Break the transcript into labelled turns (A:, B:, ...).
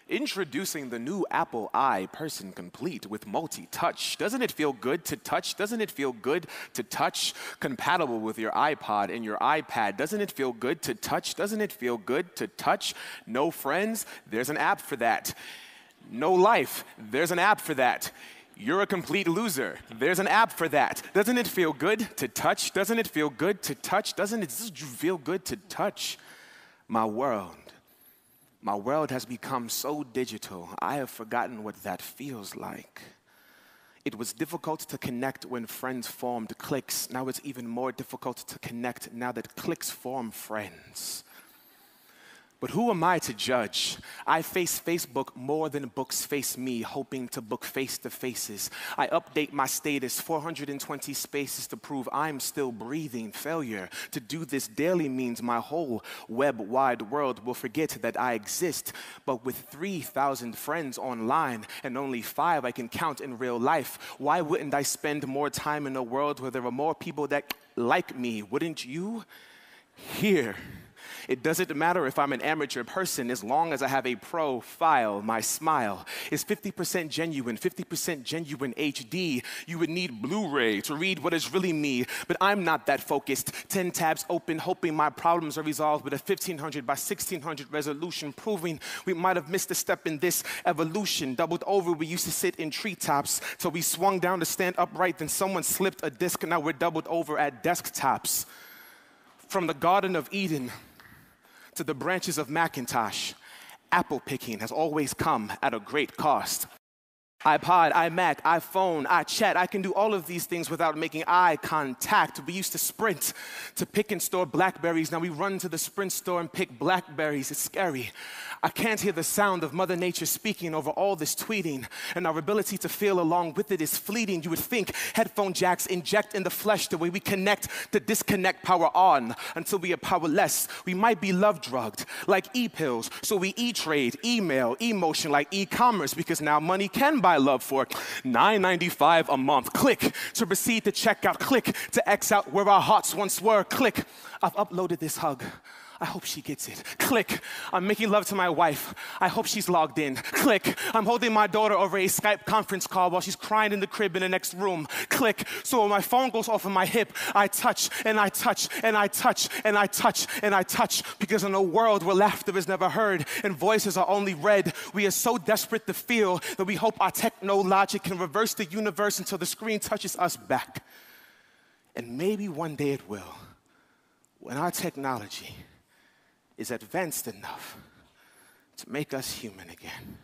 A: Introducing the new Apple I Person Complete with multi-touch. Doesn't it feel good to touch? Doesn't it feel good to touch? Compatible with your iPod and your iPad. Doesn't it feel good to touch? Doesn't it feel good to touch? No friends? There's an app for that. No life? There's an app for that. You're a complete loser. There's an app for that. Doesn't it feel good to touch? Doesn't it feel good to touch? Doesn't it feel good to touch? My world has become so digital, I have forgotten what that feels like. It was difficult to connect when friends formed cliques. Now it's even more difficult to connect now that cliques form friends. But who am I to judge? I face Facebook more than books face me, hoping to book face-to-faces. I update my status 420 spaces to prove I'm still breathing. Failure to do this daily means my whole web-wide world will forget that I exist. But with 3,000 friends online and only 5 I can count in real life, why wouldn't I spend more time in a world where there are more people that like me? Wouldn't you? Here. It doesn't matter if I'm an amateur person as long as I have a profile. My smile is 50% genuine HD. You would need Blu-ray to read what is really me, but I'm not that focused. 10 tabs open, hoping my problems are resolved with a 1500 by 1600 resolution, proving we might have missed a step in this evolution. Doubled over, we used to sit in treetops till we swung down to stand upright, then someone slipped a disc, now we're doubled over at desktops. From the Garden of Eden to the branches of Macintosh, apple picking has always come at a great cost. iPod, iMac, iPhone, iChat, I can do all of these things without making eye contact. We used to sprint to pick and store Blackberries. Now we run to the Sprint store and pick Blackberries. It's scary. I can't hear the sound of Mother Nature speaking over all this tweeting, and our ability to feel along with it is fleeting. You would think headphone jacks inject in the flesh the way we connect to disconnect power on until we are powerless. We might be love drugged like e-pills, so we e-trade, email, emotion like e-commerce, because now money can buy love for $9.95 a month. Click to proceed to checkout. Click to X out where our hearts once were. Click, I've uploaded this hug. I hope she gets it. Click, I'm making love to my wife. I hope she's logged in. Click, I'm holding my daughter over a Skype conference call while she's crying in the crib in the next room. Click, so when my phone goes off of my hip, I touch and I touch and I touch and I touch and I touch, because in a world where laughter is never heard and voices are only read, we are so desperate to feel that we hope our techno-logic can reverse the universe until the screen touches us back. And maybe one day it will, when our technology is advanced enough to make us human again.